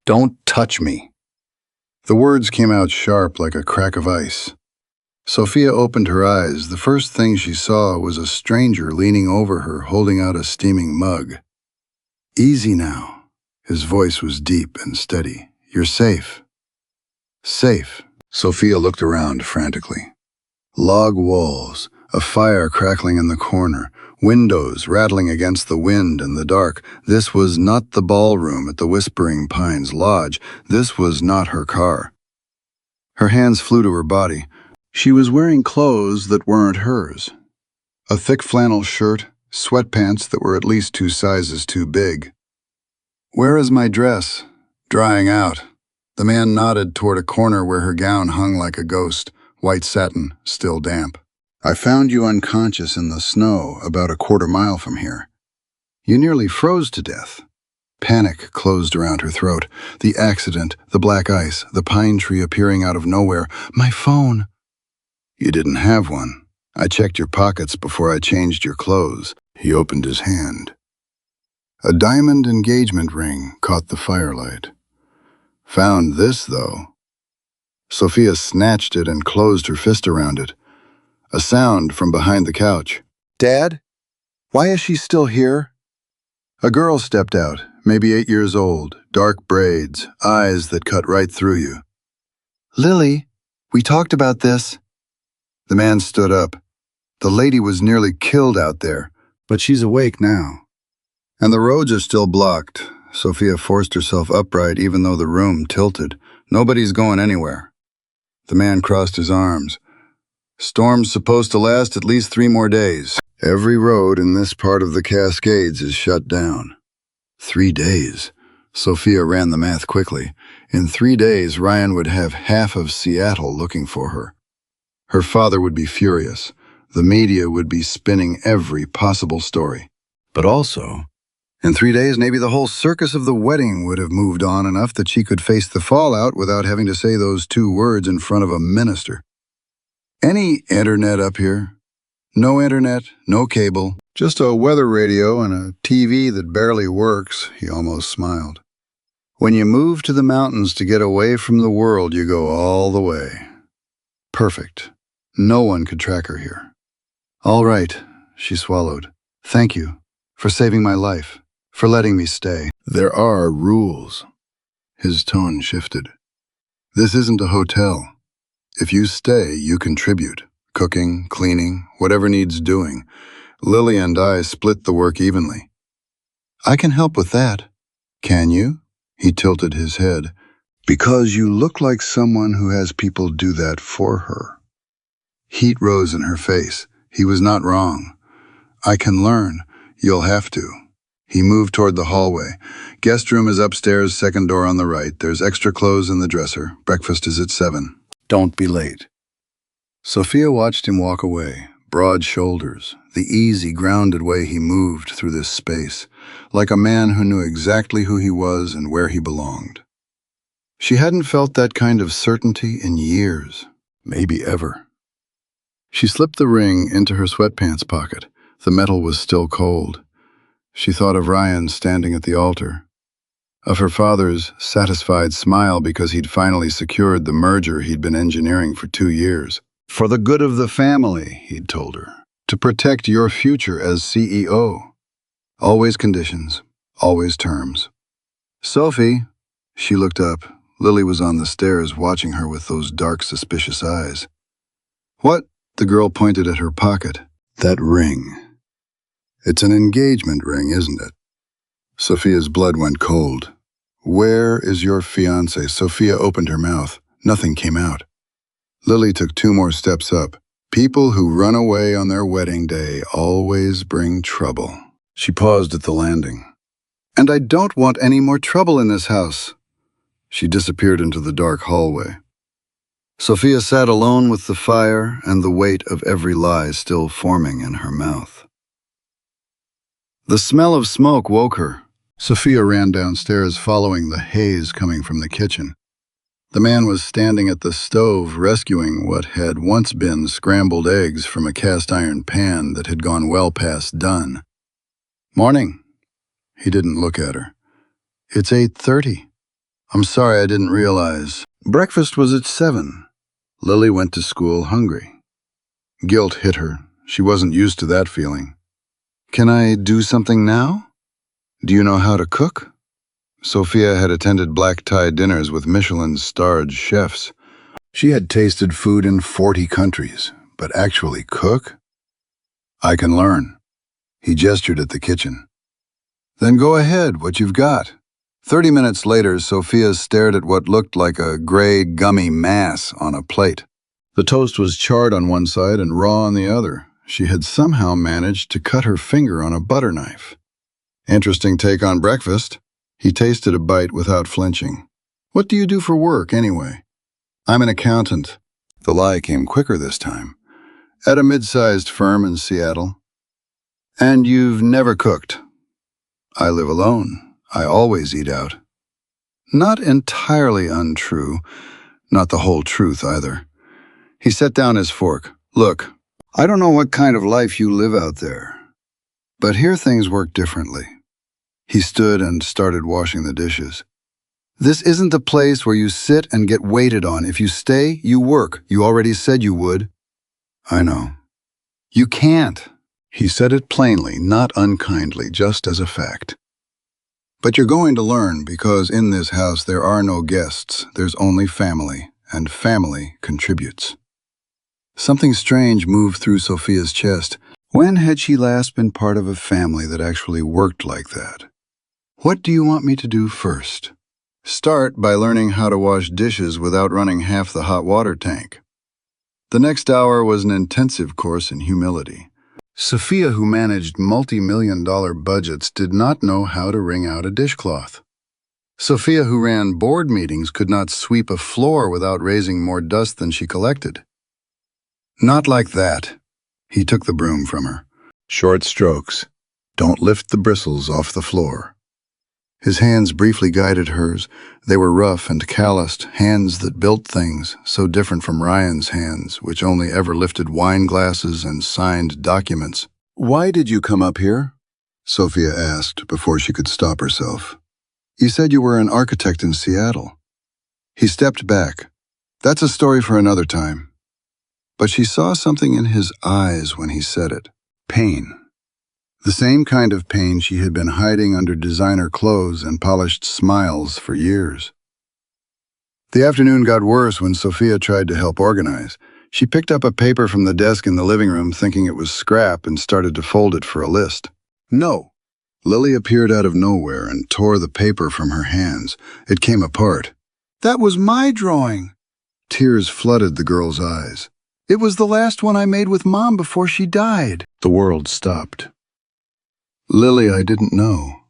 Don't touch me." The words came out sharp like a crack of ice. Sophia opened her eyes. The first thing she saw was a stranger leaning over her, holding out a steaming mug. "Easy now." His voice was deep and steady. "You're safe." Safe. Sophia looked around frantically. Log walls, a fire crackling in the corner, windows rattling against the wind in the dark. This was not the ballroom at the Whispering Pines Lodge. This was not her car. Her hands flew to her body. She was wearing clothes that weren't hers. A thick flannel shirt, sweatpants that were at least 2 sizes too big. "Where is my dress?" "Drying out." The man nodded toward a corner where her gown hung like a ghost, white satin, still damp. "I found you unconscious in the snow about a quarter-mile from here. You nearly froze to death." Panic closed around her throat. The accident, the black ice, the pine tree appearing out of nowhere. "My phone." "You didn't have one. I checked your pockets before I changed your clothes." He opened his hand. A diamond engagement ring caught the firelight. "Found this, though." Sophia snatched it and closed her fist around it. A sound from behind the couch. "Dad? Why is she still here?" A girl stepped out, maybe 8 years old, dark braids, eyes that cut right through you. "Lily, we talked about this." The man stood up. "The lady was nearly killed out there, but she's awake now. And the roads are still blocked." Sophia forced herself upright even though the room tilted. "Nobody's going anywhere." The man crossed his arms. "Storm's supposed to last at least 3 more days. Every road in this part of the Cascades is shut down." 3 days. Sophia ran the math quickly. In 3 days, Ryan would have half of Seattle looking for her. Her father would be furious. The media would be spinning every possible story. But also, in 3 days, maybe the whole circus of the wedding would have moved on enough that she could face the fallout without having to say those 2 words in front of a minister. "Any internet up here?" "No internet, no cable, just a weather radio and a TV that barely works." He almost smiled. "When you move to the mountains to get away from the world, you go all the way." Perfect. No one could track her here. "All right," she swallowed. "Thank you for saving my life, for letting me stay." "There are rules." His tone shifted. "This isn't a hotel. If you stay, you contribute. Cooking, cleaning, whatever needs doing. Lily and I split the work evenly." "I can help with that." "Can you?" He tilted his head. "Because you look like someone who has people do that for her." Heat rose in her face. He was not wrong. "I can learn. You'll have to." He moved toward the hallway. "Guest room is upstairs, second door on the right. There's extra clothes in the dresser. Breakfast is at 7. Don't be late." Sophia watched him walk away, broad shoulders, the easy, grounded way he moved through this space, like a man who knew exactly who he was and where he belonged. She hadn't felt that kind of certainty in years, maybe ever. She slipped the ring into her sweatpants pocket. The metal was still cold. She thought of Ryan standing at the altar, of her father's satisfied smile because he'd finally secured the merger he'd been engineering for 2 years. "For the good of the family," he'd told her, "to protect your future as CEO. Always conditions, always terms." "Sophie," she looked up. Lily was on the stairs watching her with those dark, suspicious eyes. "What?" The girl pointed at her pocket. "That ring. It's an engagement ring, isn't it?" Sophia's blood went cold. "Where is your fiancé?" Sophia opened her mouth. Nothing came out. Lily took 2 more steps up. "People who run away on their wedding day always bring trouble." She paused at the landing. "And I don't want any more trouble in this house." She disappeared into the dark hallway. Sophia sat alone with the fire and the weight of every lie still forming in her mouth. The smell of smoke woke her. Sophia ran downstairs, following the haze coming from the kitchen. The man was standing at the stove, rescuing what had once been scrambled eggs from a cast-iron pan that had gone well past done. "Morning." He didn't look at her. "It's 8:30. I'm sorry I didn't realize. Breakfast was at 7. Lily went to school hungry. Guilt hit her. She wasn't used to that feeling. Can I do something now? Do you know how to cook? Sophia had attended black-tie dinners with Michelin-starred chefs. She had tasted food in 40 countries, but actually cook? I can learn. He gestured at the kitchen. Then go ahead, what you've got. 30 minutes later, Sophia stared at what looked like a gray, gummy mass on a plate. The toast was charred on one side and raw on the other. She had somehow managed to cut her finger on a butter knife. Interesting take on breakfast. He tasted a bite without flinching. What do you do for work, anyway? I'm an accountant. The lie came quicker this time. At a mid-sized firm in Seattle. And you've never cooked? I live alone. I always eat out. Not entirely untrue. Not the whole truth, either. He set down his fork. Look, I don't know what kind of life you live out there, but here things work differently. He stood and started washing the dishes. This isn't a place where you sit and get waited on. If you stay, you work. You already said you would. I know. You can't. He said it plainly, not unkindly, just as a fact. But you're going to learn, because in this house there are no guests. There's only family, and family contributes. Something strange moved through Sophia's chest. When had she last been part of a family that actually worked like that? What do you want me to do first? Start by learning how to wash dishes without running half the hot water tank. The next hour was an intensive course in humility. Sophia, who managed multi-million-dollar budgets, did not know how to wring out a dishcloth. Sophia, who ran board meetings, could not sweep a floor without raising more dust than she collected. Not like that. He took the broom from her. Short strokes. Don't lift the bristles off the floor. His hands briefly guided hers. They were rough and calloused, hands that built things, so different from Ryan's hands, which only ever lifted wine glasses and signed documents. Why did you come up here? Sophia asked before she could stop herself. You said you were an architect in Seattle. He stepped back. That's a story for another time. But she saw something in his eyes when he said it. Pain. The same kind of pain she had been hiding under designer clothes and polished smiles for years. The afternoon got worse when Sophia tried to help organize. She picked up a paper from the desk in the living room thinking it was scrap and started to fold it for a list. No. Lily appeared out of nowhere and tore the paper from her hands. It came apart. That was my drawing. Tears flooded the girl's eyes. It was the last one I made with Mom before she died. The world stopped. Lily, I didn't know.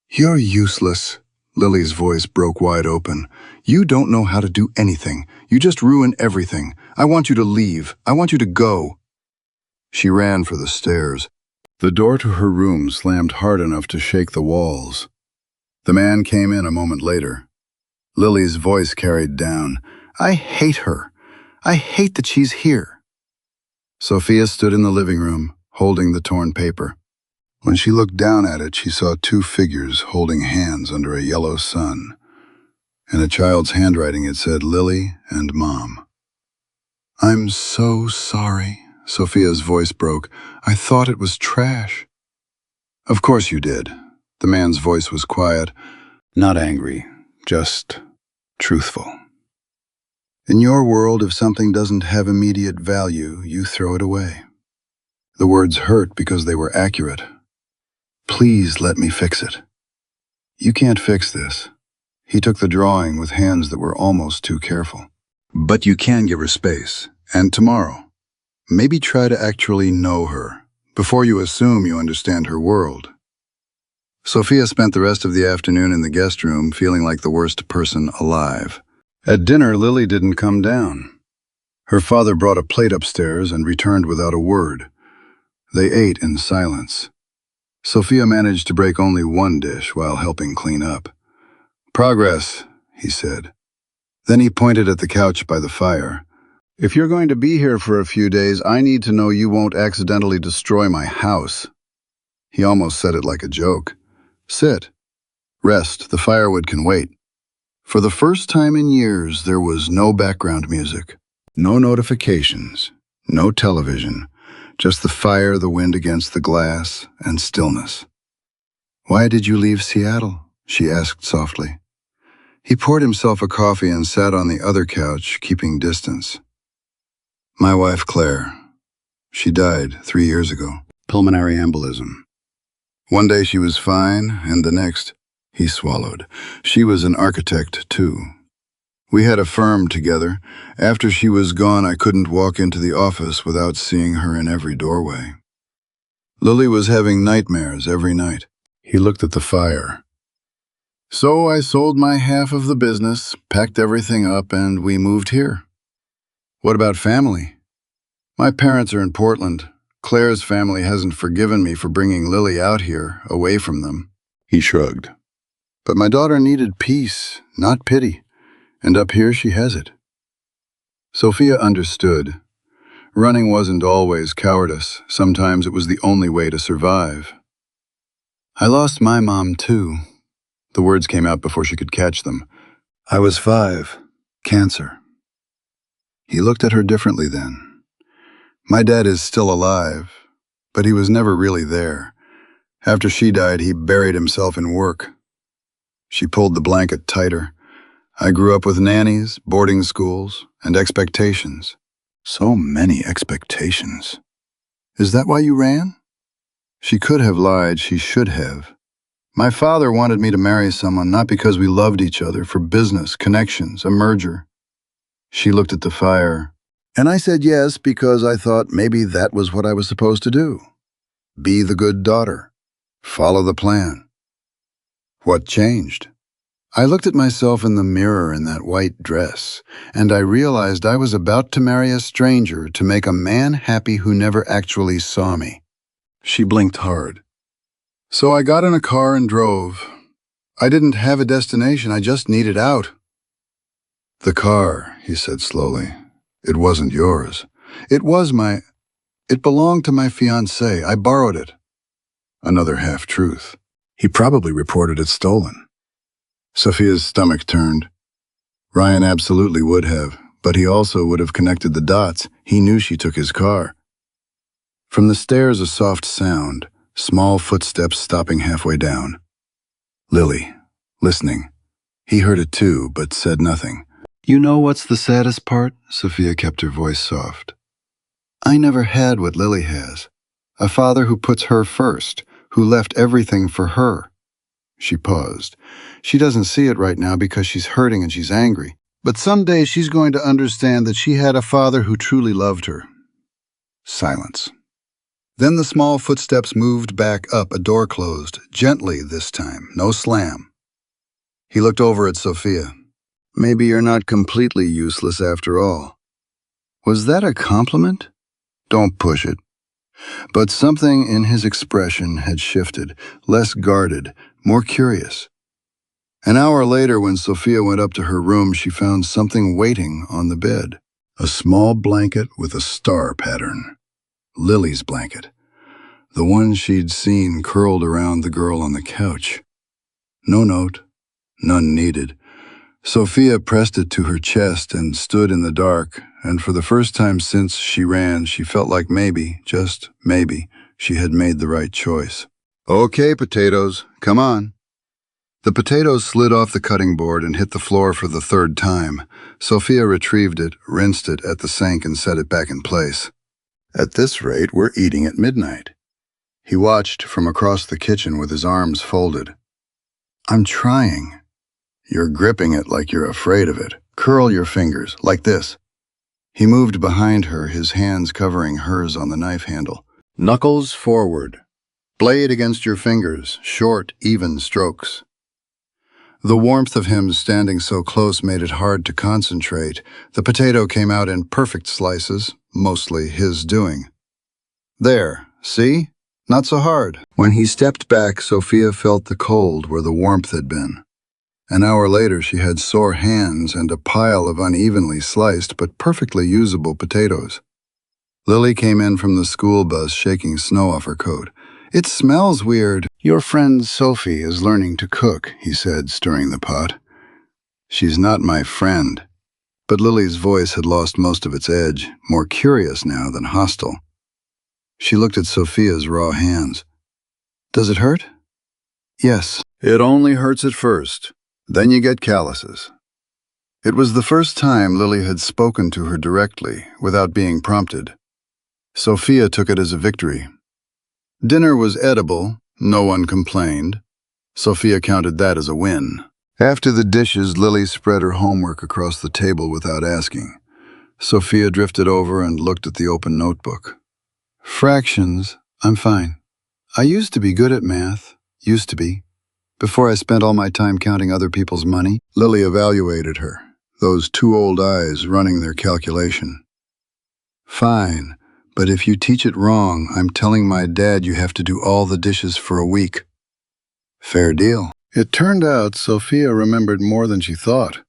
You're useless. Lily's voice broke wide open. You don't know how to do anything. You just ruin everything. I want you to leave. I want you to go. She ran for the stairs. The door to her room slammed hard enough to shake the walls. The man came in a moment later. Lily's voice carried down. I hate her. I hate that she's here. Sophia stood in the living room, holding the torn paper. When she looked down at it, she saw two figures holding hands under a yellow sun. In a child's handwriting, it said Lily and Mom. I'm so sorry, Sophia's voice broke. I thought it was trash. Of course you did. The man's voice was quiet, not angry, just truthful. In your world, if something doesn't have immediate value, you throw it away. The words hurt because they were accurate. Please let me fix it. You can't fix this. He took the drawing with hands that were almost too careful. But you can give her space, and tomorrow, maybe try to actually know her, before you assume you understand her world. Sophia spent the rest of the afternoon in the guest room feeling like the worst person alive. At dinner, Lily didn't come down. Her father brought a plate upstairs and returned without a word. They ate in silence. Sophia managed to break only one dish while helping clean up. Progress, he said. Then he pointed at the couch by the fire. If you're going to be here for a few days, I need to know you won't accidentally destroy my house. He almost said it like a joke. Sit. Rest. The firewood can wait. For the first time in years, there was no background music, no notifications, no television, just the fire, the wind against the glass, and stillness. "Why did you leave Seattle?" she asked softly. He poured himself a coffee and sat on the other couch, keeping distance. "My wife, Claire. She died 3 years ago. Pulmonary embolism. One day she was fine, and the next, he swallowed. She was an architect, too. We had a firm together. After she was gone, I couldn't walk into the office without seeing her in every doorway. Lily was having nightmares every night." He looked at the fire. "So I sold my half of the business, packed everything up, and we moved here." "What about family?" "My parents are in Portland. Claire's family hasn't forgiven me for bringing Lily out here, away from them." He shrugged. "But my daughter needed peace, not pity, and up here she has it." Sophia understood. Running wasn't always cowardice. Sometimes it was the only way to survive. "I lost my mom, too." The words came out before she could catch them. "I was 5. Cancer." He looked at her differently then. "My dad is still alive, but he was never really there. After she died, he buried himself in work." She pulled the blanket tighter. "I grew up with nannies, boarding schools, and expectations. So many expectations." "Is that why you ran?" She could have lied. She should have. "My father wanted me to marry someone, not because we loved each other, for business, connections, a merger." She looked at the fire. "And I said yes because I thought maybe that was what I was supposed to do. Be the good daughter. Follow the plan." "What changed?" "I looked at myself in the mirror in that white dress, and I realized I was about to marry a stranger to make a man happy who never actually saw me." She blinked hard. "So I got in a car and drove. I didn't have a destination, I just needed out." "The car," he said slowly. "It wasn't yours. It belonged to my fiancée. I borrowed it." Another half-truth. He probably reported it stolen. Sophia's stomach turned. Ryan absolutely would have, but he also would have connected the dots. He knew she took his car. From the stairs, a soft sound, small footsteps stopping halfway down. Lily, listening. He heard it too, but said nothing. "You know what's the saddest part?" Sophia kept her voice soft. "I never had what Lily has. A father who puts her first, who left everything for her." She paused. "She doesn't see it right now because she's hurting and she's angry. But someday she's going to understand that she had a father who truly loved her." Silence. Then the small footsteps moved back up, a door closed, gently this time, no slam. He looked over at Sophia. "Maybe you're not completely useless after all." Was that a compliment? Don't push it. But something in his expression had shifted, less guarded, more curious. An hour later, when Sophia went up to her room, she found something waiting on the bed. A small blanket with a star pattern. Lily's blanket. The one she'd seen curled around the girl on the couch. No note, none needed. Sophia pressed it to her chest and stood in the dark, and for the first time since she ran, she felt like maybe, just maybe, she had made the right choice. "Okay, potatoes, come on." The potatoes slid off the cutting board and hit the floor for the 3rd time. Sophia retrieved it, rinsed it at the sink, and set it back in place. "At this rate, we're eating at midnight." He watched from across the kitchen with his arms folded. "I'm trying." "You're gripping it like you're afraid of it. Curl your fingers, like this." He moved behind her, his hands covering hers on the knife handle. "Knuckles forward. Blade against your fingers, short, even strokes." The warmth of him standing so close made it hard to concentrate. The potato came out in perfect slices, mostly his doing. "There, see? Not so hard." When he stepped back, Sophia felt the cold where the warmth had been. An hour later, she had sore hands and a pile of unevenly sliced but perfectly usable potatoes. Lily came in from the school bus shaking snow off her coat. "It smells weird." "Your friend Sophie is learning to cook," he said, stirring the pot. She's not my friend. But Lily's voice had lost most of its edge, more curious now than hostile. She looked at Sophia's raw hands. Does it hurt? Yes. It only hurts at first. Then you get calluses. It was the first time Lily had spoken to her directly, without being prompted. Sophia took it as a victory. Dinner was edible, no one complained. Sophia counted that as a win. After the dishes, Lily spread her homework across the table without asking. Sophia drifted over and looked at the open notebook. Fractions, I'm fine. I used to be good at math, used to be. Before I spent all my time counting other people's money. Lily evaluated her, those two old eyes running their calculation. Fine, but if you teach it wrong, I'm telling my dad you have to do all the dishes for a week. Fair deal. It turned out Sophia remembered more than she thought.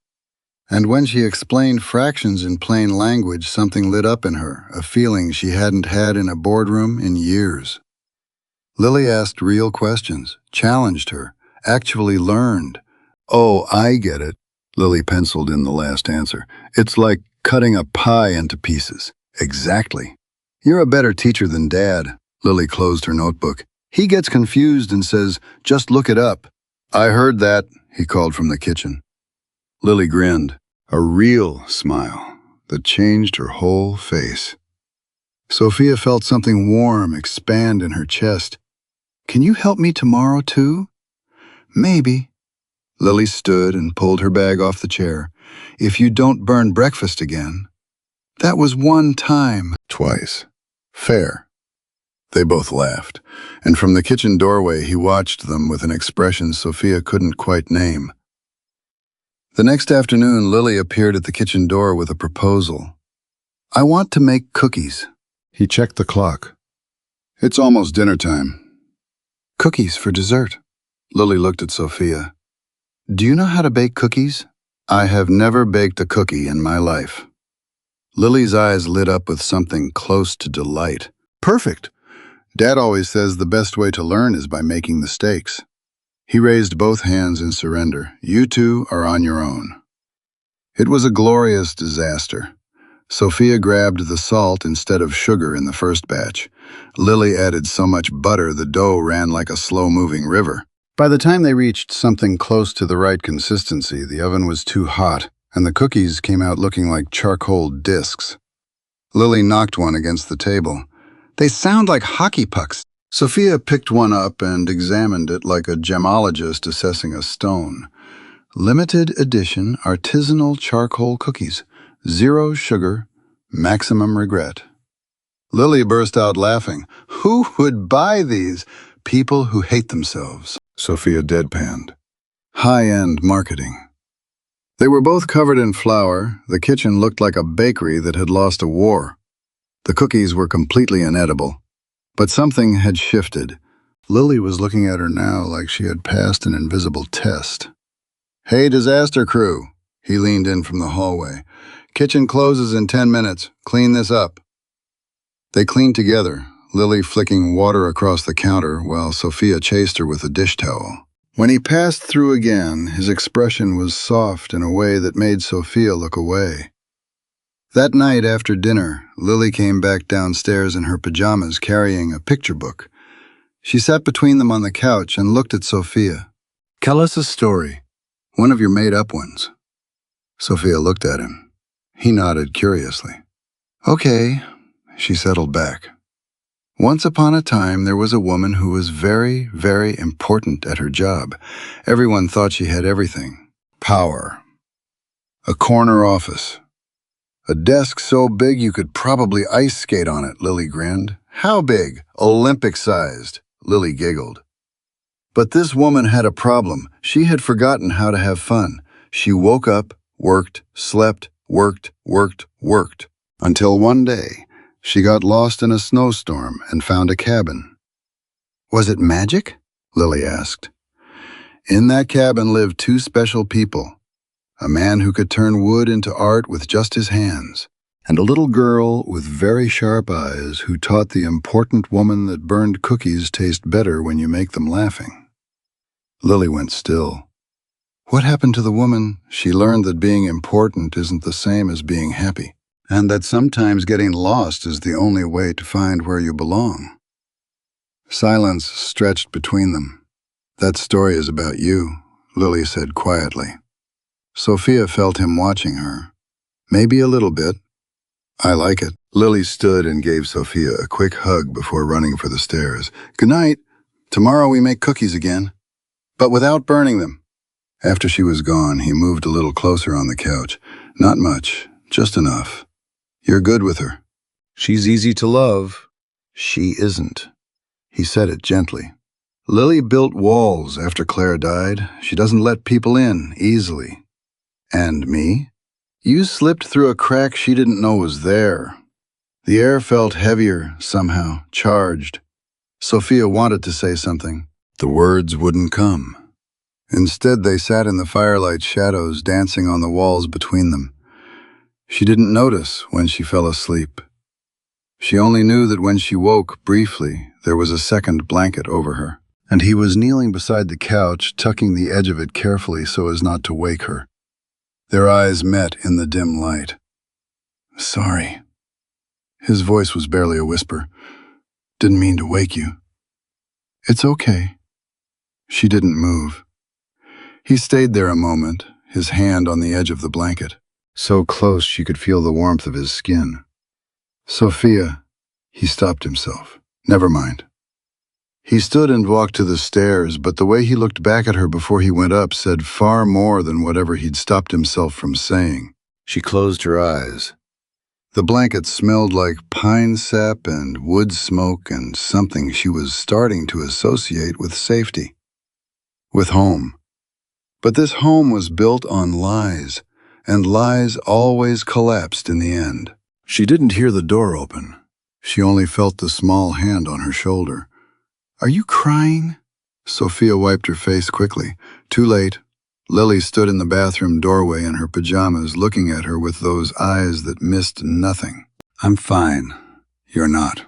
And when she explained fractions in plain language, something lit up in her, a feeling she hadn't had in a boardroom in years. Lily asked real questions, challenged her, actually learned. Oh, I get it. Lily penciled in the last answer. It's like cutting a pie into pieces. Exactly. You're a better teacher than Dad. Lily closed her notebook. He gets confused and says, just look it up. I heard that, he called from the kitchen. Lily grinned, a real smile that changed her whole face. Sophia felt something warm expand in her chest. Can you help me tomorrow, too? Maybe. Lily stood and pulled her bag off the chair. If you don't burn breakfast again. That was one time. Twice. Fair. They both laughed, and from the kitchen doorway he watched them with an expression Sophia couldn't quite name. The next afternoon, Lily appeared at the kitchen door with a proposal. I want to make cookies. He checked the clock. It's almost dinner time. Cookies for dessert. Lily looked at Sophia. Do you know how to bake cookies? I have never baked a cookie in my life. Lily's eyes lit up with something close to delight. Perfect. Dad always says the best way to learn is by making mistakes. He raised both hands in surrender. You two are on your own. It was a glorious disaster. Sophia grabbed the salt instead of sugar in the first batch. Lily added so much butter the dough ran like a slow-moving river. By the time they reached something close to the right consistency, the oven was too hot, and the cookies came out looking like charcoal discs. Lily knocked one against the table. They sound like hockey pucks. Sophia picked one up and examined it like a gemologist assessing a stone. Limited edition artisanal charcoal cookies. 0 sugar, maximum regret. Lily burst out laughing. Who would buy these? People who hate themselves. Sophia deadpanned. High-end marketing. They were both covered in flour. The kitchen looked like a bakery that had lost a war. The cookies were completely inedible. But something had shifted. Lily was looking at her now like she had passed an invisible test. Hey, disaster crew. He leaned in from the hallway. Kitchen closes in 10 minutes. Clean this up. They cleaned together, Lily flicking water across the counter while Sophia chased her with a dish towel. When he passed through again, his expression was soft in a way that made Sophia look away. That night after dinner, Lily came back downstairs in her pajamas carrying a picture book. She sat between them on the couch and looked at Sophia. Tell us a story. One of your made-up ones. Sophia looked at him. He nodded curiously. Okay, she settled back. Once upon a time, there was a woman who was very, very important at her job. Everyone thought she had everything. Power. A corner office. A desk so big you could probably ice skate on it, Lily grinned. How big? Olympic-sized. Lily giggled. But this woman had a problem. She had forgotten how to have fun. She woke up, worked, slept, worked, until one day, she got lost in a snowstorm and found a cabin. Was it magic? Lily asked. In that cabin lived 2 special people. A man who could turn wood into art with just his hands, and a little girl with very sharp eyes who taught the important woman that burned cookies taste better when you make them laughing. Lily went still. What happened to the woman? She learned that being important isn't the same as being happy, and that sometimes getting lost is the only way to find where you belong. Silence stretched between them. That story is about you, Lily said quietly. Sophia felt him watching her. Maybe a little bit. I like it. Lily stood and gave Sophia a quick hug before running for the stairs. Good night. Tomorrow we make cookies again, but without burning them. After she was gone, he moved a little closer on the couch. Not much, just enough. You're good with her. She's easy to love. She isn't. He said it gently. Lily built walls after Claire died. She doesn't let people in easily. And me? You slipped through a crack she didn't know was there. The air felt heavier, somehow, charged. Sophia wanted to say something. The words wouldn't come. Instead, they sat in the firelight shadows, dancing on the walls between them. She didn't notice when she fell asleep. She only knew that when she woke briefly, there was a second blanket over her, and he was kneeling beside the couch, tucking the edge of it carefully so as not to wake her. Their eyes met in the dim light. Sorry. His voice was barely a whisper. Didn't mean to wake you. It's okay. She didn't move. He stayed there a moment, his hand on the edge of the blanket, so close she could feel the warmth of his skin. Sophia, he stopped himself. Never mind. He stood and walked to the stairs, but the way he looked back at her before he went up said far more than whatever he'd stopped himself from saying. She closed her eyes. The blanket smelled like pine sap and wood smoke and something she was starting to associate with safety, with home. But this home was built on lies, and lies always collapsed in the end. She didn't hear the door open. She only felt the small hand on her shoulder. Are you crying? Sophia wiped her face quickly. Too late. Lily stood in the bathroom doorway in her pajamas, looking at her with those eyes that missed nothing. I'm fine. You're not.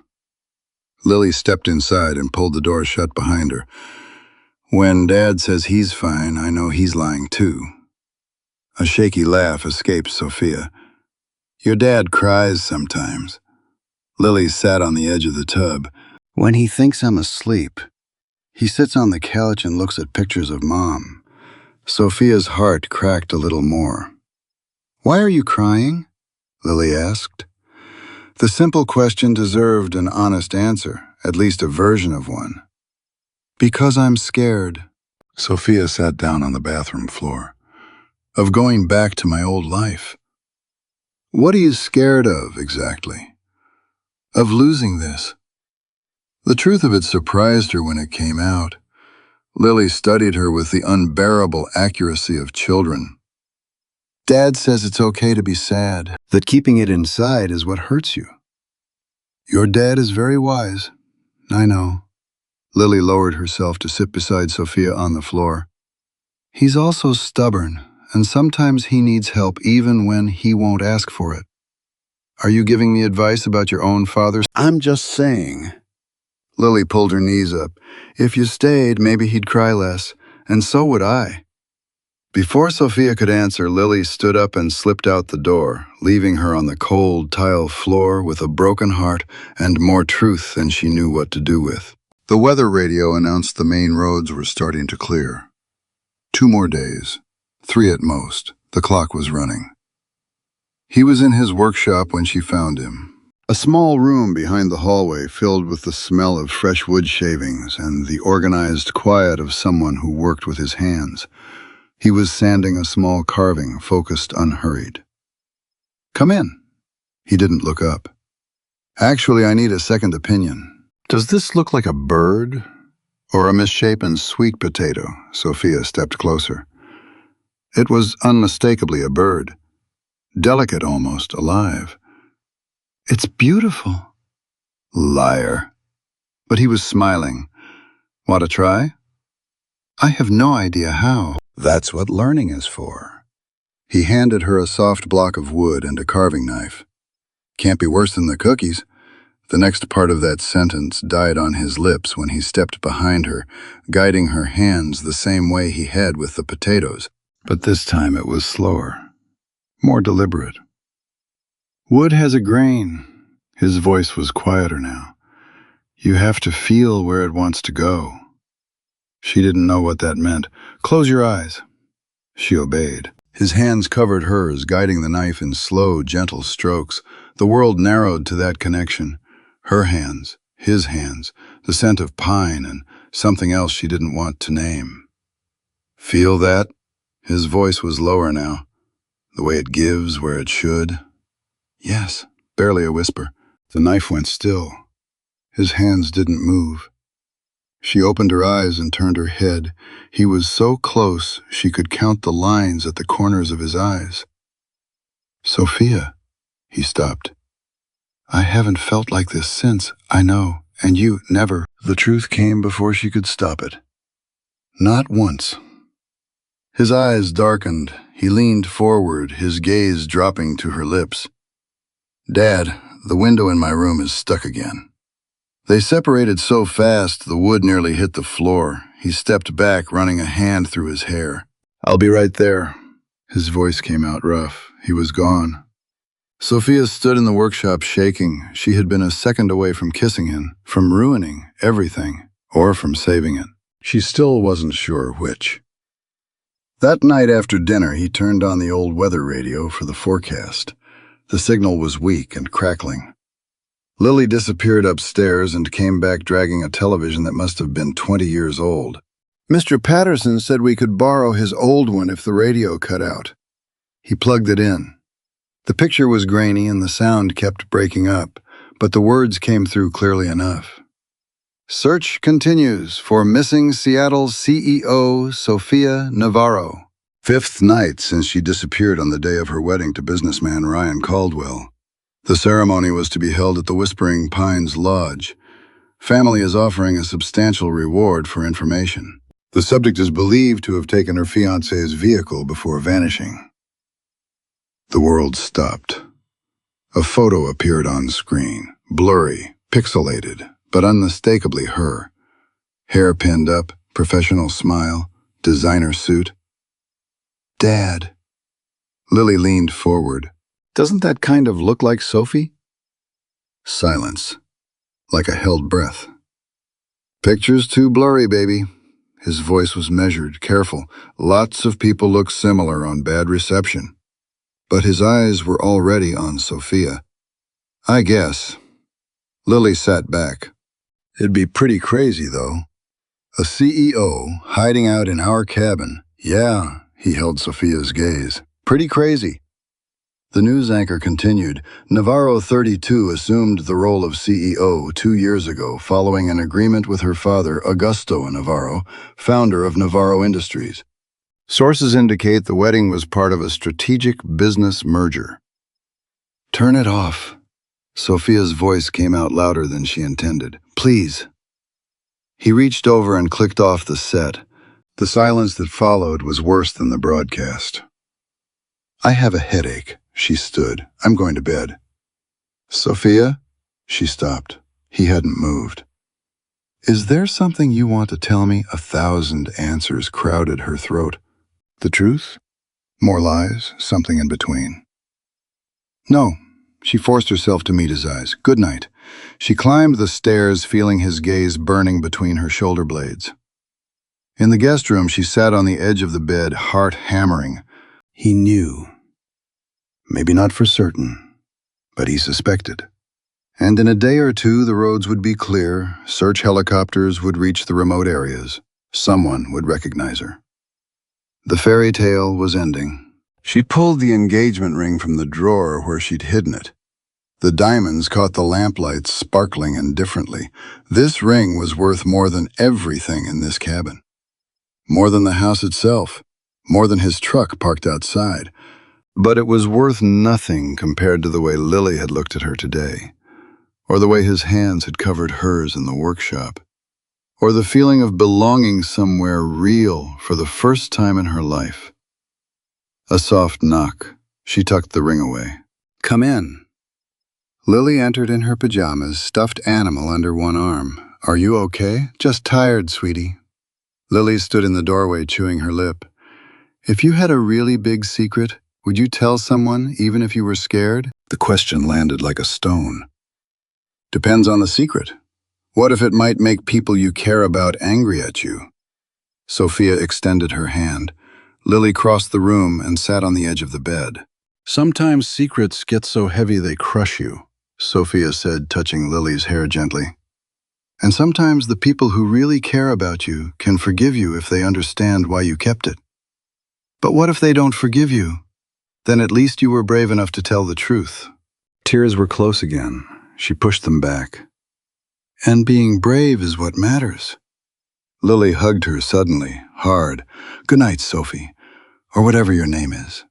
Lily stepped inside and pulled the door shut behind her. When Dad says he's fine, I know he's lying too. A shaky laugh escaped Sophia. Your dad cries sometimes. Lily sat on the edge of the tub. When he thinks I'm asleep, he sits on the couch and looks at pictures of Mom. Sophia's heart cracked a little more. Why are you crying? Lily asked. The simple question deserved an honest answer, at least a version of one. Because I'm scared. Sophia sat down on the bathroom floor. Of going back to my old life. What are you scared of, exactly? Of losing this. The truth of it surprised her when it came out. Lily studied her with the unbearable accuracy of children. Dad says it's okay to be sad, that keeping it inside is what hurts you. Your dad is very wise. I know. Lily lowered herself to sit beside Sophia on the floor. He's also stubborn, and sometimes he needs help even when he won't ask for it. Are you giving me advice about your own father? I'm just saying. Lily pulled her knees up. If you stayed, maybe he'd cry less, and so would I. Before Sophia could answer, Lily stood up and slipped out the door, leaving her on the cold tile floor with a broken heart and more truth than she knew what to do with. The weather radio announced the main roads were starting to clear. 2 more days, 3 at most. The clock was running. He was in his workshop when she found him. A small room behind the hallway filled with the smell of fresh wood shavings and the organized quiet of someone who worked with his hands. He was sanding a small carving, focused, unhurried. Come in. He didn't look up. Actually, I need a second opinion. Does this look like a bird or a misshapen sweet potato? Sophia stepped closer. It was unmistakably a bird. Delicate almost, alive. It's beautiful. Liar. But he was smiling. Want to try? I have no idea how. That's what learning is for. He handed her a soft block of wood and a carving knife. Can't be worse than the cookies. The next part of that sentence died on his lips when he stepped behind her, guiding her hands the same way he had with the potatoes. But this time it was slower, more deliberate. Wood has a grain. His voice was quieter now. You have to feel where it wants to go. She didn't know what that meant. Close your eyes. She obeyed. His hands covered hers, guiding the knife in slow, gentle strokes. The world narrowed to that connection. Her hands, his hands, the scent of pine and something else she didn't want to name. Feel that? His voice was lower now, the way it gives where it should. Yes, barely a whisper. The knife went still. His hands didn't move. She opened her eyes and turned her head. He was so close she could count the lines at the corners of his eyes. Sophia, he stopped. I haven't felt like this since, I know, and you never. The truth came before she could stop it. Not once. His eyes darkened. He leaned forward, his gaze dropping to her lips. Dad, the window in my room is stuck again. They separated so fast the wood nearly hit the floor. He stepped back, running a hand through his hair. I'll be right there. His voice came out rough. He was gone. Sophia stood in the workshop shaking. She had been a second away from kissing him, from ruining everything, or from saving it. She still wasn't sure which. That night after dinner, he turned on the old weather radio for the forecast. The signal was weak and crackling. Lily disappeared upstairs and came back dragging a television that must have been 20 years old. Mr. Patterson said we could borrow his old one if the radio cut out. He plugged it in. The picture was grainy and the sound kept breaking up, but the words came through clearly enough. Search continues for missing Seattle CEO Sophia Navarro. 5th night since she disappeared on the day of her wedding to businessman Ryan Caldwell. The ceremony was to be held at the Whispering Pines Lodge. Family is offering a substantial reward for information. The subject is believed to have taken her fiancé's vehicle before vanishing. The world stopped. A photo appeared on screen, blurry, pixelated, but unmistakably her. Hair pinned up, professional smile, designer suit. Dad. Lily leaned forward. Doesn't that kind of look like Sophie? Silence, like a held breath. Picture's too blurry, baby. His voice was measured, careful. Lots of people look similar on bad reception. But his eyes were already on Sophia. I guess. Lily sat back. It'd be pretty crazy, though. A CEO hiding out in our cabin. Yeah, he held Sophia's gaze. Pretty crazy. The news anchor continued. Navarro, 32, assumed the role of CEO 2 years ago following an agreement with her father, Augusto Navarro, founder of Navarro Industries. Sources indicate the wedding was part of a strategic business merger. Turn it off. Sophia's voice came out louder than she intended. Please. He reached over and clicked off the set. The silence that followed was worse than the broadcast. I have a headache. She stood. I'm going to bed. Sophia? She stopped. He hadn't moved. Is there something you want to tell me? 1,000 answers crowded her throat. The truth? More lies? Something in between? No. She forced herself to meet his eyes. Good night. She climbed the stairs, feeling his gaze burning between her shoulder blades. In the guest room, she sat on the edge of the bed, heart hammering. He knew. Maybe not for certain, but he suspected. And in a day or two, the roads would be clear, search helicopters would reach the remote areas. Someone would recognize her. The fairy tale was ending. She pulled the engagement ring from the drawer where she'd hidden it. The diamonds caught the lamplight sparkling indifferently. This ring was worth more than everything in this cabin. More than the house itself. More than his truck parked outside. But it was worth nothing compared to the way Lily had looked at her today, or the way his hands had covered hers in the workshop, or the feeling of belonging somewhere real for the first time in her life. A soft knock. She tucked the ring away. Come in. Lily entered in her pajamas, stuffed animal under one arm. Are you okay? Just tired, sweetie. Lily stood in the doorway chewing her lip. If you had a really big secret, would you tell someone even if you were scared? The question landed like a stone. Depends on the secret. What if it might make people you care about angry at you? Sophia extended her hand. Lily crossed the room and sat on the edge of the bed. Sometimes secrets get so heavy they crush you, Sophia said, touching Lily's hair gently. And sometimes the people who really care about you can forgive you if they understand why you kept it. But what if they don't forgive you? Then at least you were brave enough to tell the truth. Tears were close again. She pushed them back. And being brave is what matters. Lily hugged her suddenly, hard. Good night, Sophie, or whatever your name is.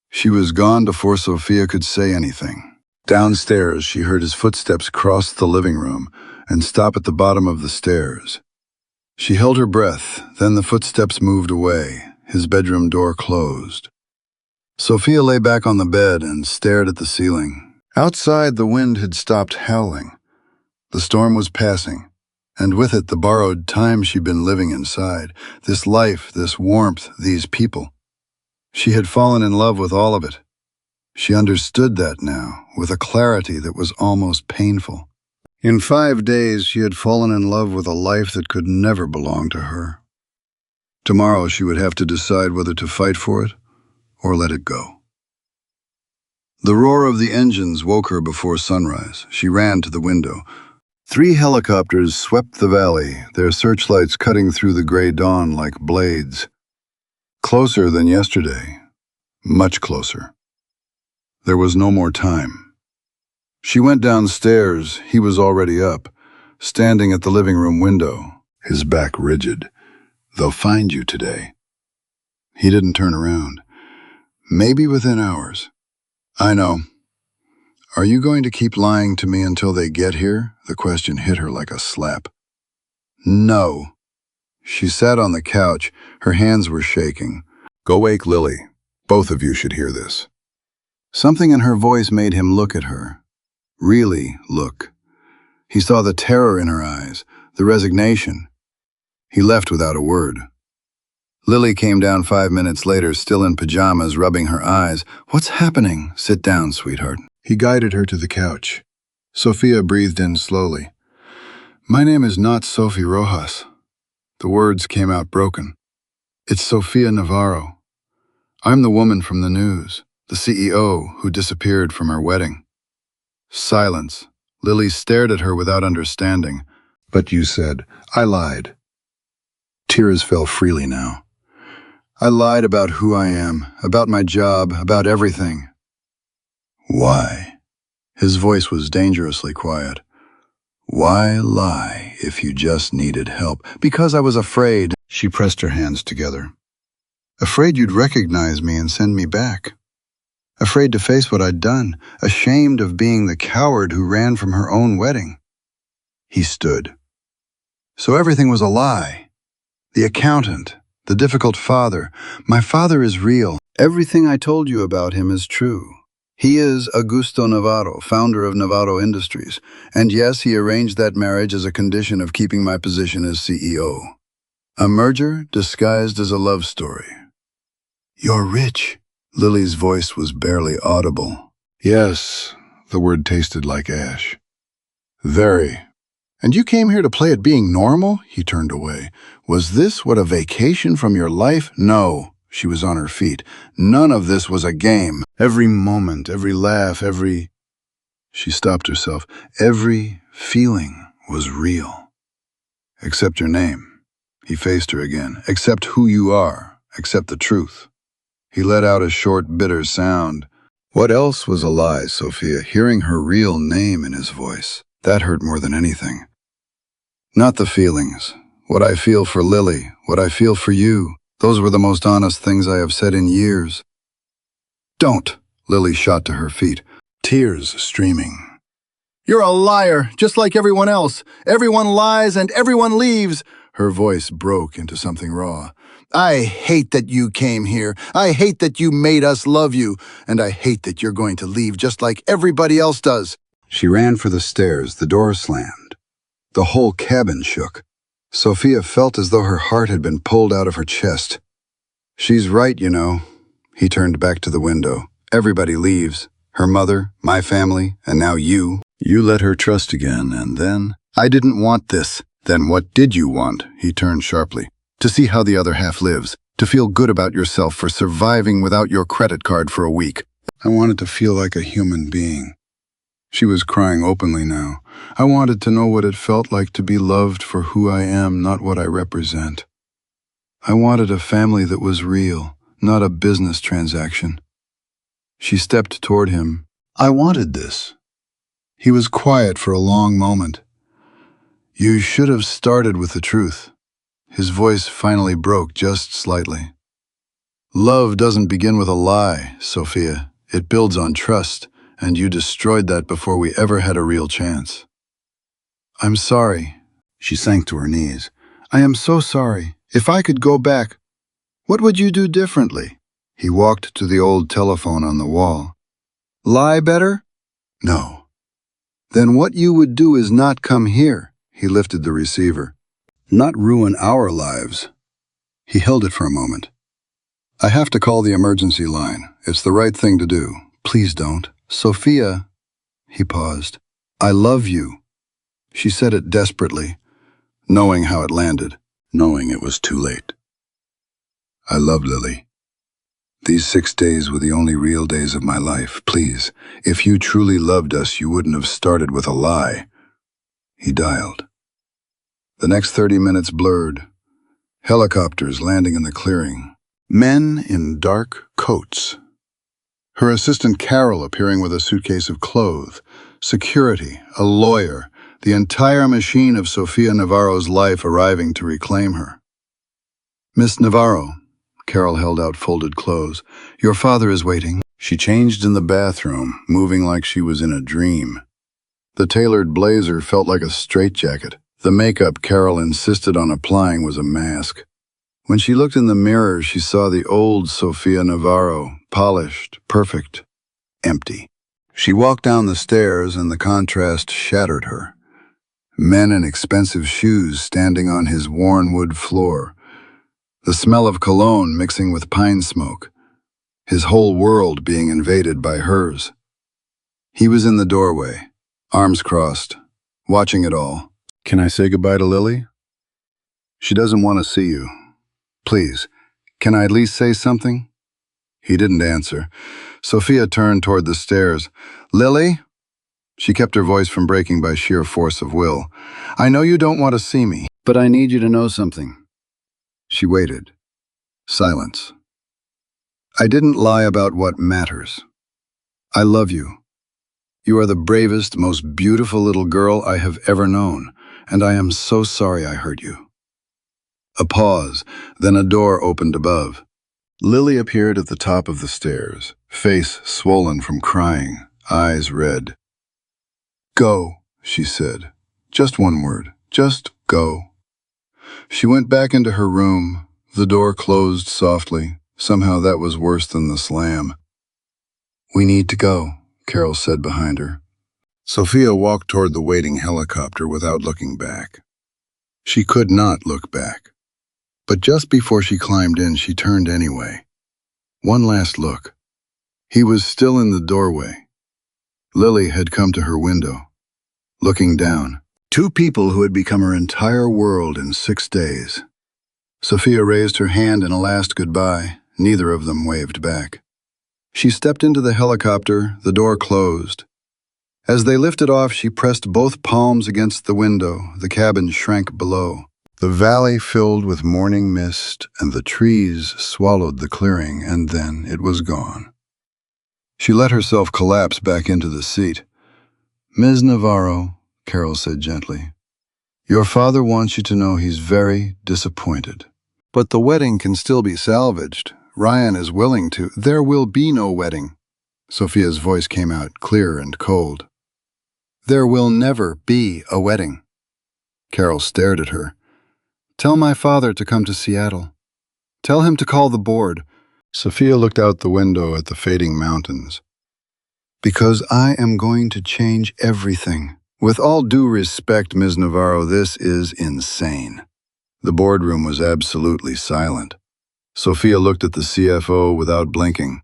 She was gone before Sophia could say anything. Downstairs, she heard his footsteps cross the living room and stop at the bottom of the stairs. She held her breath, then the footsteps moved away. His bedroom door closed. Sophia lay back on the bed and stared at the ceiling. Outside, the wind had stopped howling. The storm was passing, and with it the borrowed time she'd been living inside, this life, this warmth, these people. She had fallen in love with all of it. She understood that now, with a clarity that was almost painful. In 5 days, she had fallen in love with a life that could never belong to her. Tomorrow she would have to decide whether to fight for it or let it go. The roar of the engines woke her before sunrise. She ran to the window. 3 helicopters swept the valley, their searchlights cutting through the gray dawn like blades. Closer than yesterday, much closer. There was no more time. She went downstairs. He was already up, standing at the living room window, his back rigid. They'll find you today. He didn't turn around. Maybe within hours. I know. Are you going to keep lying to me until they get here? The question hit her like a slap. No. She sat on the couch. Her hands were shaking. Go wake Lily. Both of you should hear this. Something in her voice made him look at her. Really look. He saw the terror in her eyes, the resignation. He left without a word. Lily came down 5 minutes later, still in pajamas, rubbing her eyes. What's happening? Sit down, sweetheart. He guided her to the couch. Sophia breathed in slowly. My name is not Sophie Rojas. The words came out broken. It's Sophia Navarro. I'm the woman from the news, the CEO who disappeared from her wedding. Silence. Lily stared at her without understanding. But you said, I lied. Tears fell freely now. I lied about who I am, about my job, about everything. Why? His voice was dangerously quiet. Why lie if you just needed help? Because I was afraid. She pressed her hands together. Afraid you'd recognize me and send me back. Afraid to face what I'd done, ashamed of being the coward who ran from her own wedding. He stood. So everything was a lie. The accountant, the difficult father. My father is real. Everything I told you about him is true. He is Augusto Navarro, founder of Navarro Industries. And yes, he arranged that marriage as a condition of keeping my position as CEO. A merger disguised as a love story. You're rich. Lily's voice was barely audible. Yes, the word tasted like ash. Very. And you came here to play at being normal? He turned away. Was this what a vacation from your life? No. She was on her feet. None of this was a game. Every moment, every laugh, every... She stopped herself. Every feeling was real. Except your name. He faced her again. Except who you are. Except the truth. He let out a short, bitter sound. What else was a lie, Sophia? Hearing her real name in his voice. That hurt more than anything. Not the feelings. What I feel for Lily. What I feel for you. Those were the most honest things I have said in years. Don't. Lily shot to her feet, tears streaming. You're a liar, just like everyone else. Everyone lies and everyone leaves. Her voice broke into something raw. I hate that you came here. I hate that you made us love you. And I hate that you're going to leave just like everybody else does. She ran for the stairs. The door slammed. The whole cabin shook. Sophia felt as though her heart had been pulled out of her chest. She's right, you know. He turned back to the window. Everybody leaves. Her mother, my family, and now you. You let her trust again, and then... I didn't want this. Then what did you want? He turned sharply. To see how the other half lives. To feel good about yourself for surviving without your credit card for a week. I wanted to feel like a human being. She was crying openly now. I wanted to know what it felt like to be loved for who I am, not what I represent. I wanted a family that was real, not a business transaction. She stepped toward him. I wanted this. He was quiet for a long moment. You should have started with the truth. His voice finally broke just slightly. Love doesn't begin with a lie, Sophia. It builds on trust, and you destroyed that before we ever had a real chance. I'm sorry. She sank to her knees. I am so sorry. If I could go back, what would you do differently? He walked to the old telephone on the wall. Lie better? No. Then what you would do is not come here. He lifted the receiver. Not ruin our lives. He held it for a moment. I have to call the emergency line. It's the right thing to do. Please don't. Sophia. He paused. I love you. She said it desperately, knowing how it landed, knowing it was too late. I love Lily. These 6 days were the only real days of my life. Please, if you truly loved us, you wouldn't have started with a lie. He dialed. The next 30 minutes blurred. Helicopters landing in the clearing. Men in dark coats. Her assistant Carol appearing with a suitcase of clothes. Security, a lawyer, the entire machine of Sophia Navarro's life arriving to reclaim her. Miss Navarro, Carol held out folded clothes. Your father is waiting. She changed in the bathroom, moving like she was in a dream. The tailored blazer felt like a straitjacket. The makeup Carol insisted on applying was a mask. When she looked in the mirror, she saw the old Sophia Navarro, polished, perfect, empty. She walked down the stairs and the contrast shattered her. Men in expensive shoes standing on his worn wood floor. The smell of cologne mixing with pine smoke. His whole world being invaded by hers. He was in the doorway, arms crossed, watching it all. Can I say goodbye to Lily? She doesn't want to see you. Please, can I at least say something? He didn't answer. Sophia turned toward the stairs. Lily? She kept her voice from breaking by sheer force of will. I know you don't want to see me, but I need you to know something. She waited. Silence. I didn't lie about what matters. I love you. You are the bravest, most beautiful little girl I have ever known, and I am so sorry I hurt you. A pause, then a door opened above. Lily appeared at the top of the stairs, face swollen from crying, eyes red. Go, she said. Just one word. Just go. She went back into her room. The door closed softly. Somehow that was worse than the slam. We need to go, Carol said behind her. Sophia walked toward the waiting helicopter without looking back. She could not look back. But just before she climbed in, she turned anyway. One last look. He was still in the doorway. Lily had come to her window, looking down. Two people who had become her entire world in 6 days. Sophia raised her hand in a last goodbye. Neither of them waved back. She stepped into the helicopter, the door closed. As they lifted off, she pressed both palms against the window. The cabin shrank below. The valley filled with morning mist, and the trees swallowed the clearing, and then it was gone. She let herself collapse back into the seat. Ms. Navarro, Carol said gently, your father wants you to know he's very disappointed. But the wedding can still be salvaged. Ryan is willing to. There will be no wedding. Sophia's voice came out clear and cold. There will never be a wedding. Carol stared at her. Tell my father to come to Seattle. Tell him to call the board. Sophia looked out the window at the fading mountains. Because I am going to change everything. With all due respect, Ms. Navarro, this is insane. The boardroom was absolutely silent. Sophia looked at the CFO without blinking.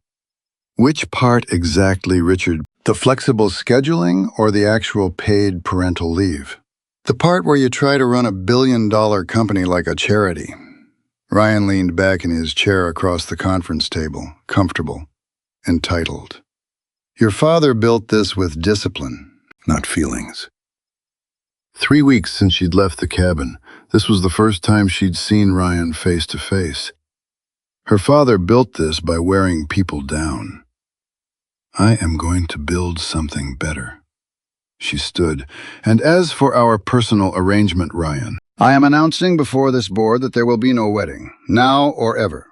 Which part exactly, Richard? The flexible scheduling or the actual paid parental leave? The part where you try to run $1 billion company like a charity. Ryan leaned back in his chair across the conference table, comfortable, entitled. Your father built this with discipline, not feelings. 3 weeks since she'd left the cabin, this was the first time she'd seen Ryan face to face. Her father built this by wearing people down. I am going to build something better. She stood. And as for our personal arrangement, Ryan, I am announcing before this board that there will be no wedding, now or ever.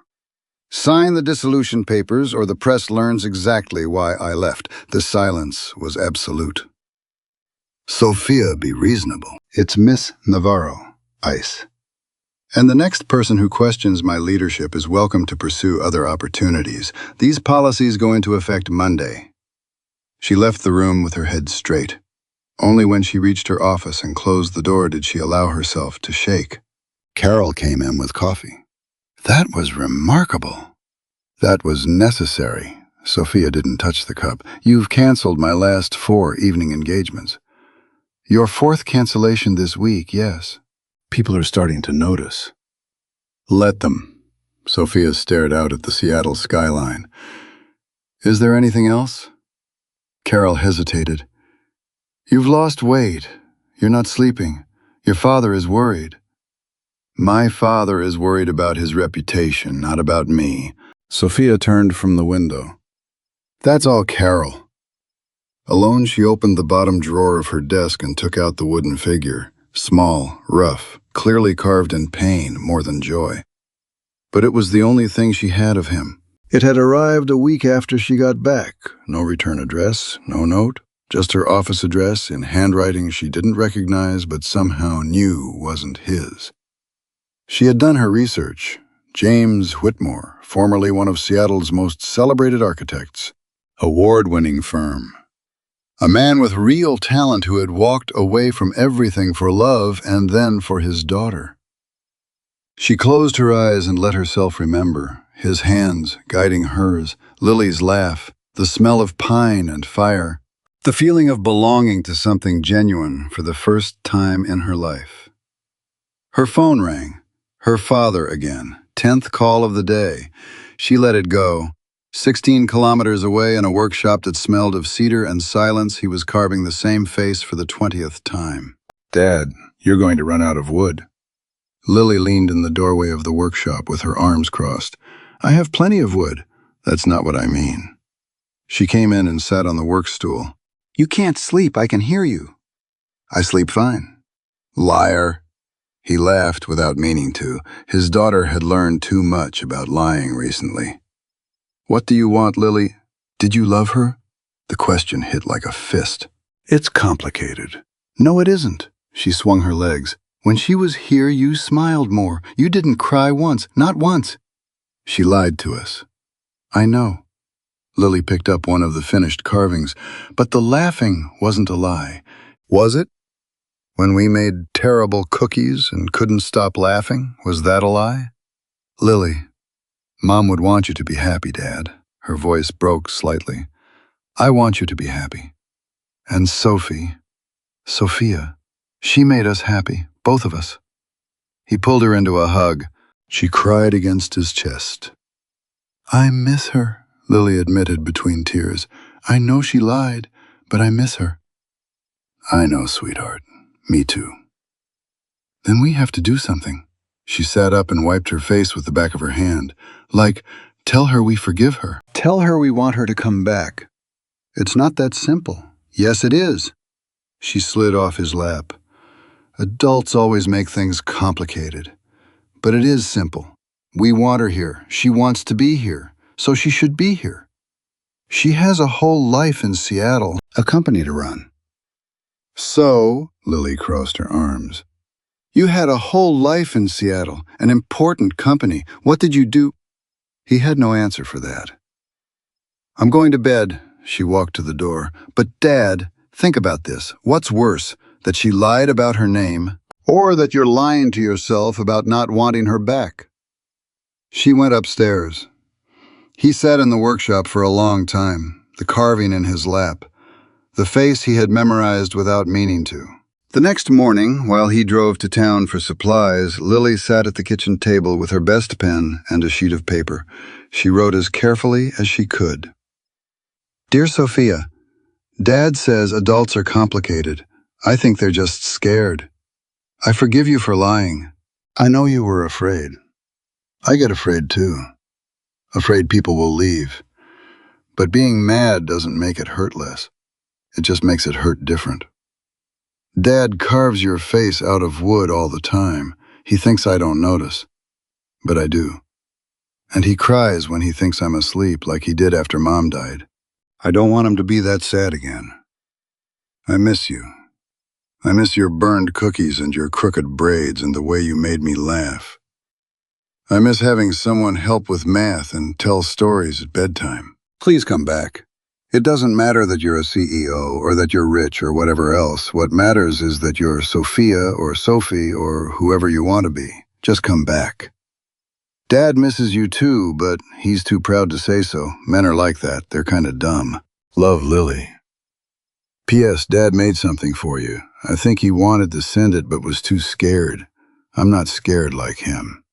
Sign the dissolution papers or the press learns exactly why I left. The silence was absolute. Sophia, be reasonable. It's Miss Navarro, Ice. And the next person who questions my leadership is welcome to pursue other opportunities. These policies go into effect Monday. She left the room with her head straight. Only when she reached her office and closed the door did she allow herself to shake. Carol came in with coffee. That was remarkable. That was necessary. Sophia didn't touch the cup. You've canceled my last 4 evening engagements. Your 4th cancellation this week, yes. People are starting to notice. Let them. Sophia stared out at the Seattle skyline. Is there anything else? Carol hesitated. You've lost weight. You're not sleeping. Your father is worried. My father is worried about his reputation, not about me. Sophia turned from the window. That's all Carol. Alone, she opened the bottom drawer of her desk and took out the wooden figure. Small, rough, clearly carved in pain more than joy. But it was the only thing she had of him. It had arrived a week after she got back. No return address, no note, just her office address in handwriting she didn't recognize but somehow knew wasn't his. She had done her research. James Whitmore, formerly one of Seattle's most celebrated architects, award-winning firm. A man with real talent who had walked away from everything for love and then for his daughter. She closed her eyes and let herself remember, his hands guiding hers, Lily's laugh, the smell of pine and fire, the feeling of belonging to something genuine for the first time in her life. Her phone rang. Her father again, 10th call of the day. She let it go. 16 kilometers away in a workshop that smelled of cedar and silence, he was carving the same face for the 20th time. Dad, you're going to run out of wood. Lily leaned in the doorway of the workshop with her arms crossed. I have plenty of wood. That's not what I mean. She came in and sat on the work stool. You can't sleep, I can hear you. I sleep fine. Liar. He laughed without meaning to. His daughter had learned too much about lying recently. What do you want, Lily? Did you love her? The question hit like a fist. It's complicated. No, it isn't. She swung her legs. When she was here, you smiled more. You didn't cry once, not once. She lied to us. I know. Lily picked up one of the finished carvings, but the laughing wasn't a lie. Was it? When we made terrible cookies and couldn't stop laughing, was that a lie? Lily, Mom would want you to be happy, Dad. Her voice broke slightly. I want you to be happy. And Sophia, she made us happy, both of us. He pulled her into a hug. She cried against his chest. I miss her, Lily admitted between tears. I know she lied, but I miss her. I know, sweetheart. Me too. Then we have to do something. She sat up and wiped her face with the back of her hand. Like, tell her we forgive her. Tell her we want her to come back. It's not that simple. Yes, it is. She slid off his lap. Adults always make things complicated. But it is simple. We want her here. She wants to be here. So she should be here. She has a whole life in Seattle, a company to run. So, Lily crossed her arms. You had a whole life in Seattle, an important company. What did you do? He had no answer for that. I'm going to bed, she walked to the door. But Dad, think about this. What's worse, that she lied about her name, or that you're lying to yourself about not wanting her back? She went upstairs. He sat in the workshop for a long time, the carving in his lap, the face he had memorized without meaning to. The next morning, while he drove to town for supplies, Lily sat at the kitchen table with her best pen and a sheet of paper. She wrote as carefully as she could. Dear Sophia, Dad says adults are complicated. I think they're just scared. I forgive you for lying. I know you were afraid. I get afraid too. Afraid people will leave. But being mad doesn't make it hurt less. It just makes it hurt different. Dad carves your face out of wood all the time. He thinks I don't notice. But I do. And he cries when he thinks I'm asleep, like he did after Mom died. I don't want him to be that sad again. I miss you. I miss your burned cookies and your crooked braids and the way you made me laugh. I miss having someone help with math and tell stories at bedtime. Please come back. It doesn't matter that you're a CEO or that you're rich or whatever else. What matters is that you're Sophia or Sophie or whoever you want to be. Just come back. Dad misses you too, but he's too proud to say so. Men are like that. They're kind of dumb. Love, Lily. P.S. Dad made something for you. I think he wanted to send it but was too scared. I'm not scared like him.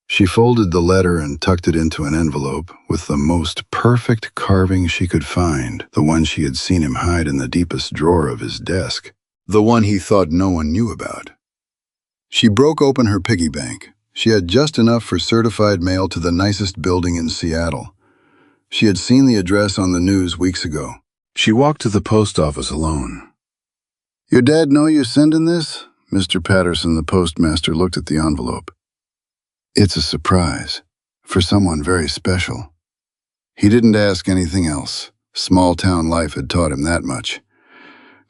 She folded the letter and tucked it into an envelope with the most perfect carving she could find, the one she had seen him hide in the deepest drawer of his desk, the one he thought no one knew about. She broke open her piggy bank. She had just enough for certified mail to the nicest building in Seattle. She had seen the address on the news weeks ago. She walked to the post office alone. Your dad know you sending this? Mr. Patterson, the postmaster, looked at the envelope. It's a surprise, for someone very special. He didn't ask anything else. Small-town life had taught him that much.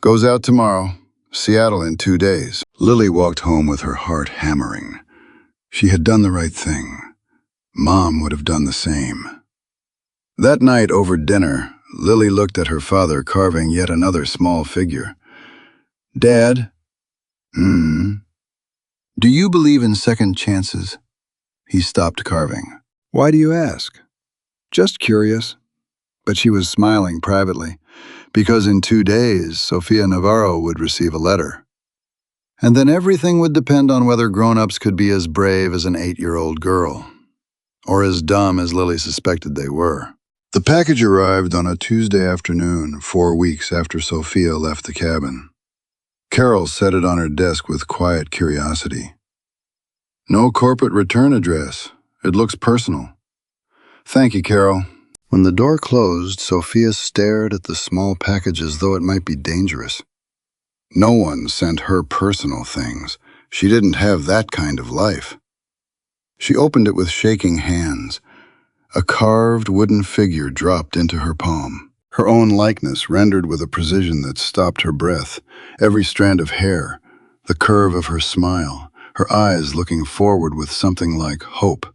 Goes out tomorrow, Seattle in 2 days. Lily walked home with her heart hammering. She had done the right thing. Mom would have done the same. That night over dinner, Lily looked at her father carving yet another small figure. Dad, do you believe in second chances? He stopped carving. Why do you ask? Just curious. But she was smiling privately, because in 2 days, Sophia Navarro would receive a letter. And then everything would depend on whether grown-ups could be as brave as an 8-year-old girl, or as dumb as Lily suspected they were. The package arrived on a Tuesday afternoon, 4 weeks after Sophia left the cabin. Carol set it on her desk with quiet curiosity. No corporate return address. It looks personal. Thank you, Carol. When the door closed, Sophia stared at the small package as though it might be dangerous. No one sent her personal things. She didn't have that kind of life. She opened it with shaking hands. A carved wooden figure dropped into her palm. Her own likeness rendered with a precision that stopped her breath. Every strand of hair, the curve of her smile, her eyes looking forward with something like hope.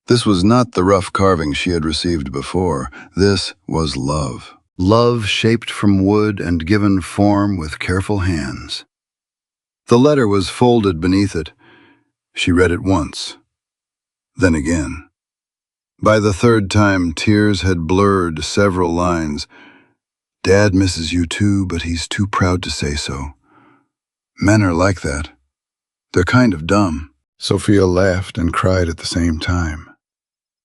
This was not the rough carving she had received before. This was love. Love shaped from wood and given form with careful hands. The letter was folded beneath it. She read it once, then again. By the third time, tears had blurred several lines. Dad misses you too, but he's too proud to say so. Men are like that. They're kind of dumb. Sophia laughed and cried at the same time.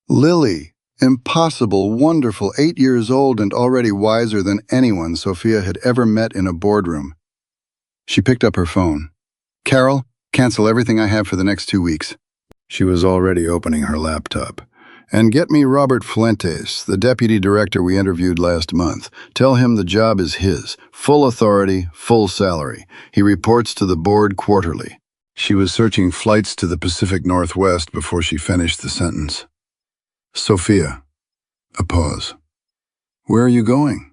Lily, impossible, wonderful, 8 years old and already wiser than anyone Sophia had ever met in a boardroom. She picked up her phone. Carol, cancel everything I have for the next 2 weeks. She was already opening her laptop. And get me Robert Fuentes, the deputy director we interviewed last month. Tell him the job is his. Full authority, full salary. He reports to the board quarterly. She was searching flights to the Pacific Northwest before she finished the sentence. Sophia. A pause. Where are you going?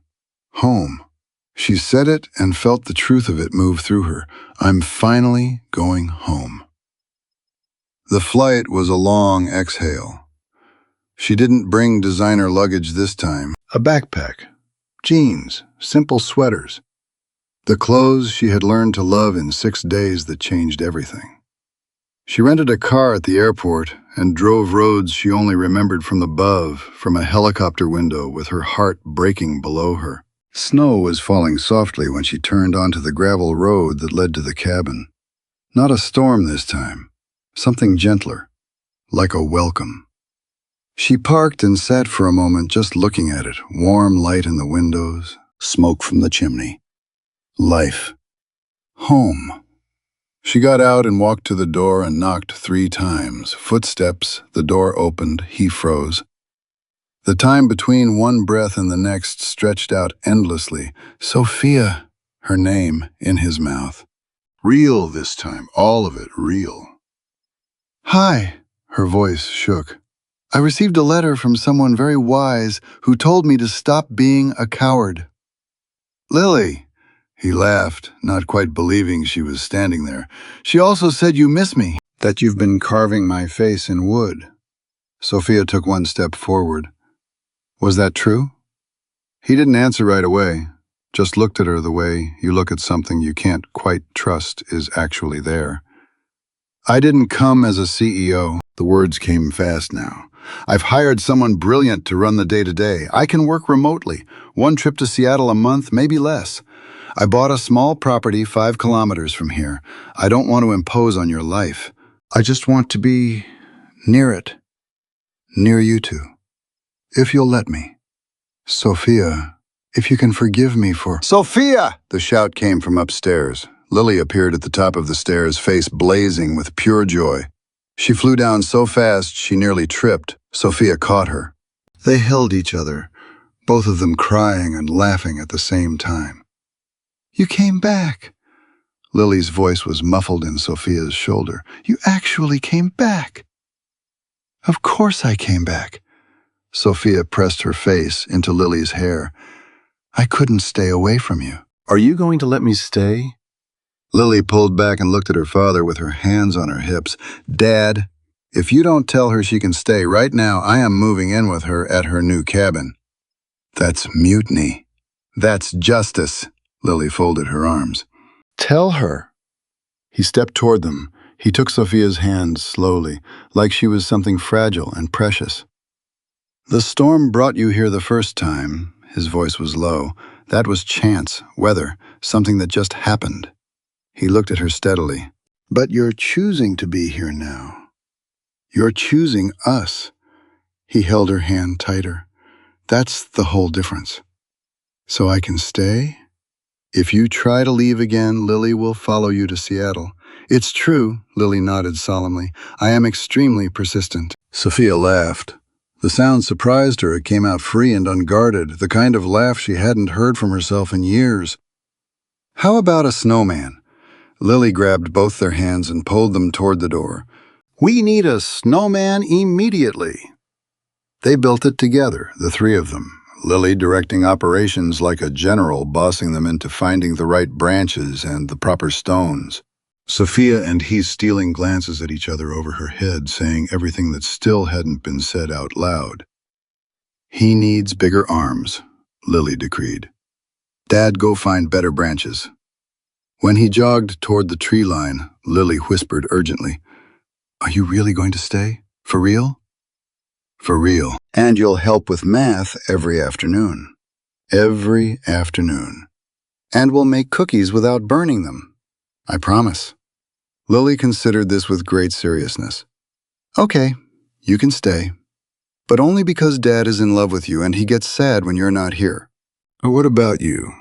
Home. She said it and felt the truth of it move through her. I'm finally going home. The flight was a long exhale. She didn't bring designer luggage this time. A backpack, jeans, simple sweaters. The clothes she had learned to love in 6 days that changed everything. She rented a car at the airport and drove roads she only remembered from above, from a helicopter window with her heart breaking below her. Snow was falling softly when she turned onto the gravel road that led to the cabin. Not a storm this time, something gentler, like a welcome. She parked and sat for a moment just looking at it, warm light in the windows, smoke from the chimney. Life. Home. She got out and walked to the door and knocked 3 times. Footsteps, the door opened, he froze. The time between one breath and the next stretched out endlessly. Sophia, her name in his mouth. Real this time, all of it real. Hi, her voice shook. I received a letter from someone very wise who told me to stop being a coward. Lily, he laughed, not quite believing she was standing there. She also said you miss me, that you've been carving my face in wood. Sophia took one step forward. Was that true? He didn't answer right away, just looked at her the way you look at something you can't quite trust is actually there. I didn't come as a CEO. The words came fast now. I've hired someone brilliant to run the day-to-day. I can work remotely, 1 trip to Seattle a month, maybe less. I bought a small property 5 kilometers from here. I don't want to impose on your life. I just want to be near it. Near you two. If you'll let me. Sophia, if you can forgive me for— Sophia! The shout came from upstairs. Lily appeared at the top of the stairs, face blazing with pure joy. She flew down so fast she nearly tripped. Sophia caught her. They held each other, both of them crying and laughing at the same time. You came back. Lily's voice was muffled in Sophia's shoulder. You actually came back. Of course I came back. Sophia pressed her face into Lily's hair. I couldn't stay away from you. Are you going to let me stay? Lily pulled back and looked at her father with her hands on her hips. Dad, if you don't tell her she can stay right now, I am moving in with her at her new cabin. That's mutiny. That's justice. Lily folded her arms. Tell her. He stepped toward them. He took Sophia's hand slowly, like she was something fragile and precious. The storm brought you here the first time. His voice was low. That was chance, weather, something that just happened. He looked at her steadily. But you're choosing to be here now. You're choosing us. He held her hand tighter. That's the whole difference. So I can stay? If you try to leave again, Lily will follow you to Seattle. It's true, Lily nodded solemnly. I am extremely persistent. Sophia laughed. The sound surprised her. It came out free and unguarded, the kind of laugh she hadn't heard from herself in years. How about a snowman? Lily grabbed both their hands and pulled them toward the door. We need a snowman immediately. They built it together, the 3 of them, Lily directing operations like a general, bossing them into finding the right branches and the proper stones. Sophia and he stealing glances at each other over her head, saying everything that still hadn't been said out loud. He needs bigger arms, Lily decreed. Dad, go find better branches. When he jogged toward the tree line, Lily whispered urgently, Are you really going to stay? For real? For real. And you'll help with math every afternoon. Every afternoon. And we'll make cookies without burning them. I promise. Lily considered this with great seriousness. Okay, you can stay. But only because Dad is in love with you and he gets sad when you're not here. What about you?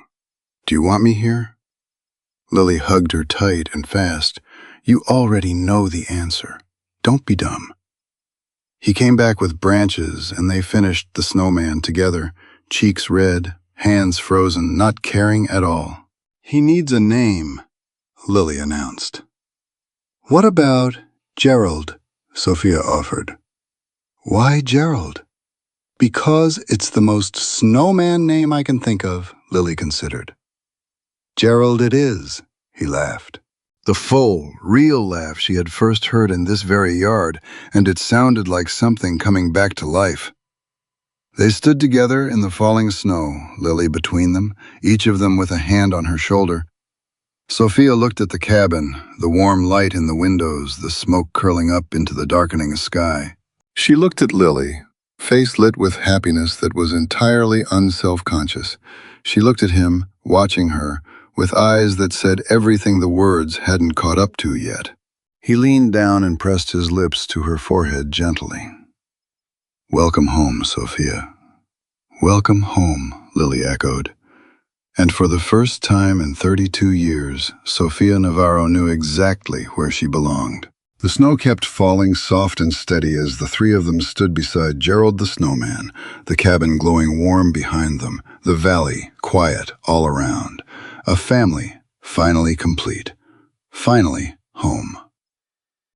Do you want me here? Lily hugged her tight and fast. You already know the answer. Don't be dumb. He came back with branches, and they finished the snowman together, cheeks red, hands frozen, not caring at all. He needs a name, Lily announced. What about Gerald? Sophia offered. Why Gerald? Because it's the most snowman name I can think of, Lily considered. Gerald it is, he laughed. The full, real laugh she had first heard in this very yard, and it sounded like something coming back to life. They stood together in the falling snow, Lily between them, each of them with a hand on her shoulder. Sophia looked at the cabin, the warm light in the windows, the smoke curling up into the darkening sky. She looked at Lily, face lit with happiness that was entirely unself-conscious. She looked at him, watching her, with eyes that said everything the words hadn't caught up to yet. He leaned down and pressed his lips to her forehead gently. "Welcome home, Sophia." "Welcome home," Lily echoed. And for the first time in 32 years, Sophia Navarro knew exactly where she belonged. The snow kept falling soft and steady as the three of them stood beside Gerald the snowman, the cabin glowing warm behind them, the valley quiet all around. A family finally complete. Finally home.